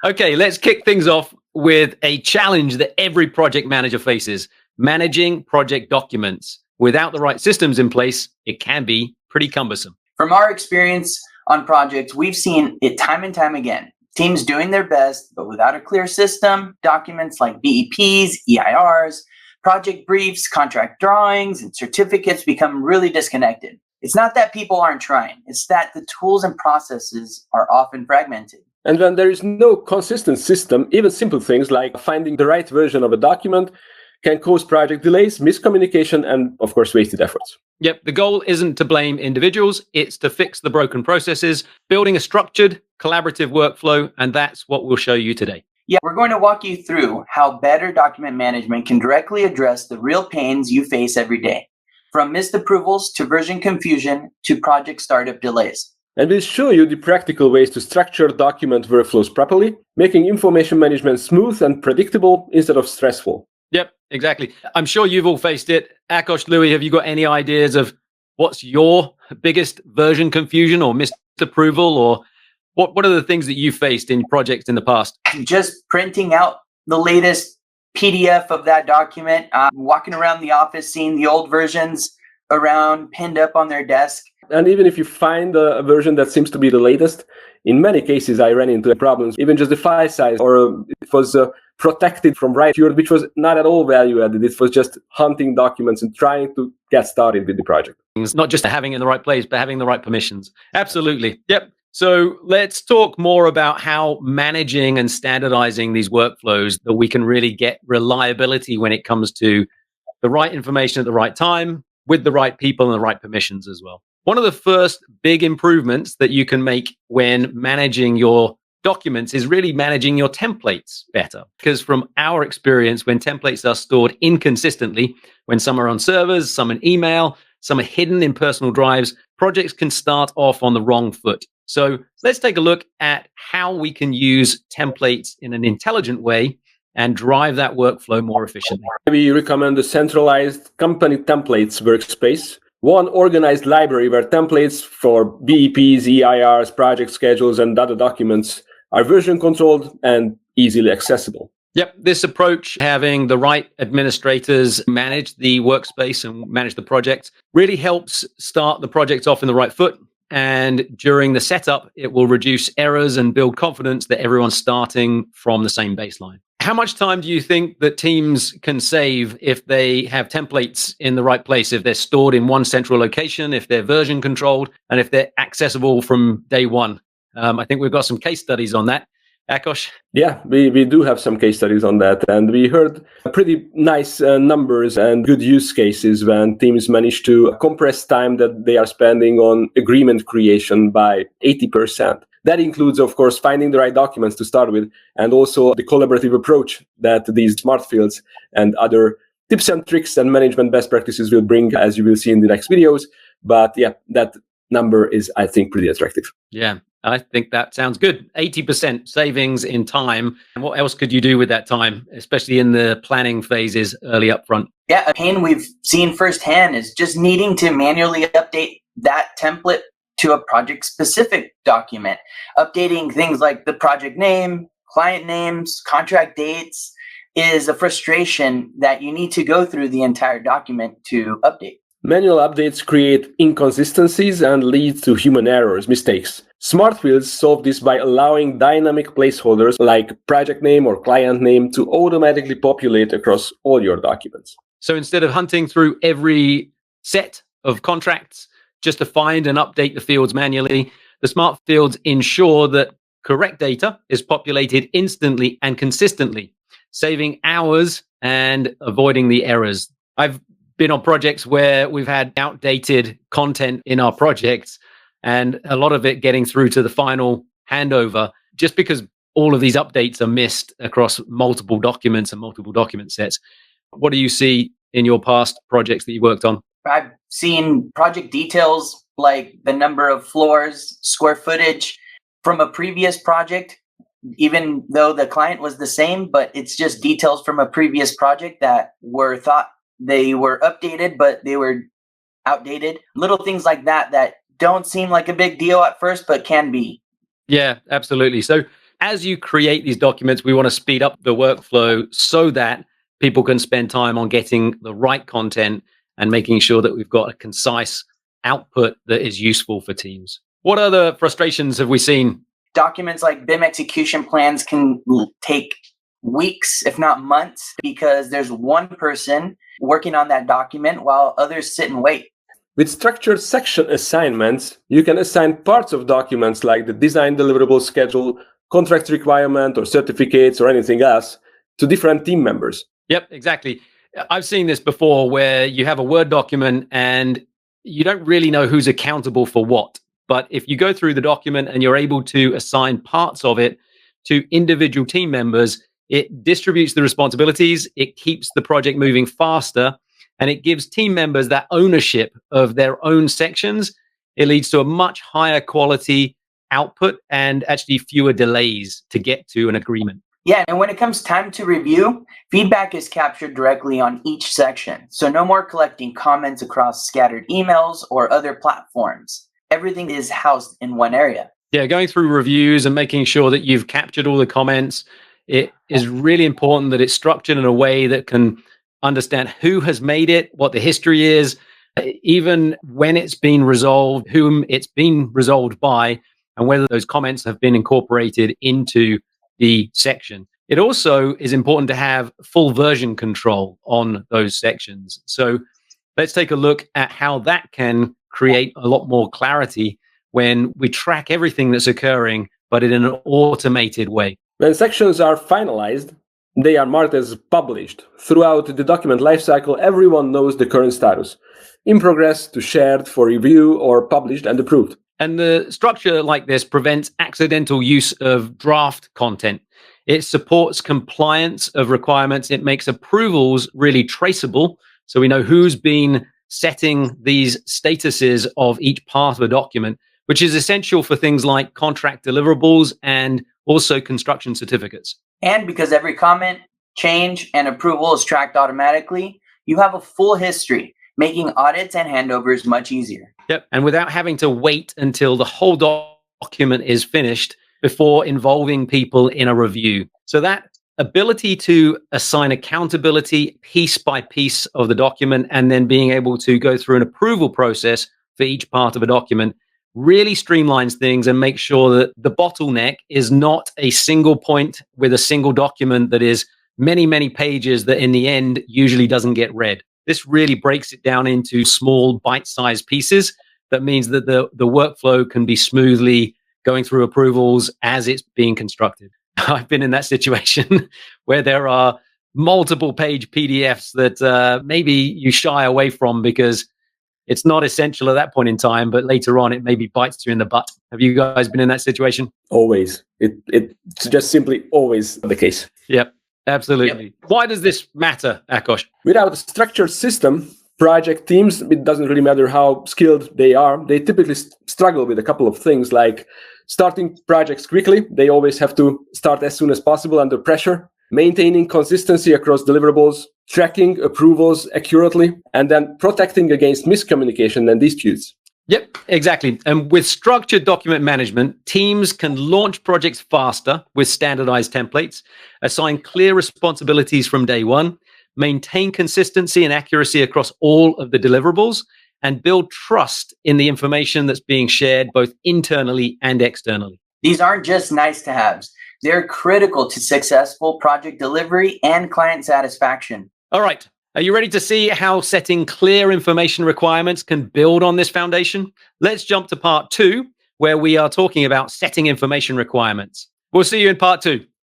Okay, let's kick things off with a challenge that every project manager faces: managing project documents. Without the right systems in place, it can be pretty cumbersome. From our experience on projects, we've seen it time and time again. Teams doing their best, but without a clear system, documents like BEPs, EIRs, project briefs, contract drawings, and certificates become really disconnected. It's not that people aren't trying, it's that the tools and processes are often fragmented. And when there is no consistent system, even simple things like finding the right version of a document can cause project delays, miscommunication, and of course, wasted efforts. Yep, the goal isn't to blame individuals, it's to fix the broken processes, building a structured, collaborative workflow, and that's what we'll show you today. Yeah, we're going to walk you through how better document management can directly address the real pains you face every day, from missed approvals to version confusion to project startup delays. And we'll show you the practical ways to structure document workflows properly, making information management smooth and predictable instead of stressful. Yep, exactly. I'm sure you've all faced it. Akosh, Louis, have you got any ideas of what's your biggest version confusion or missed approval, or what are the things that you faced in projects in the past? Just printing out the latest PDF of that document, walking around the office, seeing the old versions around pinned up on their desk. And even if you find a version that seems to be the latest, in many cases I ran into problems, even just the file size, or it was protected from write-through, which was not at all value added. It was just hunting documents and trying to get started with the project. It's not just having it in the right place, but having the right permissions. Absolutely. Yep. So let's talk more about how managing and standardizing these workflows that we can really get reliability when it comes to the right information at the right time, with the right people and the right permissions as well. One of the first big improvements that you can make when managing your documents is really managing your templates better. Because from our experience, when templates are stored inconsistently, when some are on servers, some in email, some are hidden in personal drives, projects can start off on the wrong foot. So let's take a look at how we can use templates in an intelligent way and drive that workflow more efficiently. We recommend the centralized company templates workspace, one organized library where templates for BEPs, EIRs, project schedules, and other documents are version controlled and easily accessible. Yep, this approach, having the right administrators manage the workspace and manage the project, really helps start the project off in the right foot. And during the setup, it will reduce errors and build confidence that everyone's starting from the same baseline. How much time do you think that teams can save if they have templates in the right place, if they're stored in one central location, if they're version controlled, and if they're accessible from day one? I think we've got some case studies on that. Akosh? Yeah, we do have some case studies on that. And we heard pretty nice numbers and good use cases when teams manage to compress time that they are spending on agreement creation by 80%. That includes, of course, finding the right documents to start with, and also the collaborative approach that these smart fields and other tips and tricks and management best practices will bring, as you will see in the next videos. But yeah, that number is, I think, pretty attractive. Yeah, I think that sounds good. 80% savings in time. And what else could you do with that time, especially in the planning phases early up front? Yeah, a pain we've seen firsthand is just needing to manually update that template to a project-specific document. Updating things like the project name, client names, contract dates is a frustration that you need to go through the entire document to update. Manual updates create inconsistencies and lead to human errors, mistakes. Smart fields solve this by allowing dynamic placeholders like project name or client name to automatically populate across all your documents. So instead of hunting through every set of contracts just to find and update the fields manually, the smart fields ensure that correct data is populated instantly and consistently, saving hours and avoiding the errors. I've been on projects where we've had outdated content in our projects, and a lot of it getting through to the final handover just because all of these updates are missed across multiple documents and multiple document sets. What do you see in your past projects that you worked on? I've seen project details like the number of floors, square footage from a previous project, even though the client was the same, but it's just details from a previous project that were thought they were updated, but they were outdated. Little things like that that don't seem like a big deal at first, but can be. Yeah, absolutely. So as you create these documents, we want to speed up the workflow so that people can spend time on getting the right content and making sure that we've got a concise output that is useful for teams. What other frustrations have we seen? Documents like BIM execution plans can take weeks, if not months, because there's one person working on that document while others sit and wait. With structured section assignments, you can assign parts of documents like the design deliverable schedule, contract requirement, or certificates, or anything else to different team members. Yep, exactly. I've seen this before where you have a Word document and you don't really know who's accountable for what. But if you go through the document and you're able to assign parts of it to individual team members, it distributes the responsibilities, it keeps the project moving faster, and it gives team members that ownership of their own sections. It leads to a much higher quality output and actually fewer delays to get to an agreement. Yeah, and when it comes time to review, feedback is captured directly on each section. So no more collecting comments across scattered emails or other platforms. Everything is housed in one area. Yeah, going through reviews and making sure that you've captured all the comments, it is really important that it's structured in a way that can understand who has made it, what the history is, even when it's been resolved, whom it's been resolved by, and whether those comments have been incorporated into the section. It also is important to have full version control on those sections. So let's take a look at how that can create a lot more clarity when we track everything that's occurring, but in an automated way. When sections are finalized, they are marked as published. Throughout the document lifecycle, everyone knows the current status. In progress to shared for review or published and approved. And the structure like this prevents accidental use of draft content. It supports compliance of requirements. It makes approvals really traceable, so we know who's been setting these statuses of each part of a document, which is essential for things like contract deliverables and also construction certificates. And because every comment, change, and approval is tracked automatically, you have a full history, making audits and handovers much easier. Yep. And without having to wait until the whole document is finished before involving people in a review. So that ability to assign accountability piece by piece of the document and then being able to go through an approval process for each part of a document really streamlines things and makes sure that the bottleneck is not a single point with a single document that is many, many pages that in the end usually doesn't get read. This really breaks it down into small bite-sized pieces. That means that the workflow can be smoothly going through approvals as it's being constructed. I've been in that situation where there are multiple page PDFs that maybe you shy away from because it's not essential at that point in time, but later on it maybe bites you in the butt. Have you guys been in that situation? Always. It's just simply always the case. Yep, absolutely. Yep. Why does this matter, Akos? Without a structured system, project teams, it doesn't really matter how skilled they are, they typically struggle with a couple of things like starting projects quickly. They always have to start as soon as possible under pressure, maintaining consistency across deliverables, tracking approvals accurately, and then protecting against miscommunication and disputes. Yep, exactly. And with structured document management, teams can launch projects faster with standardized templates, assign clear responsibilities from day one, maintain consistency and accuracy across all of the deliverables, and build trust in the information that's being shared both internally and externally. These aren't just nice to haves. They're critical to successful project delivery and client satisfaction. All right. Are you ready to see how setting clear information requirements can build on this foundation? Let's jump to part 2, where we are talking about setting information requirements. We'll see you in part 2.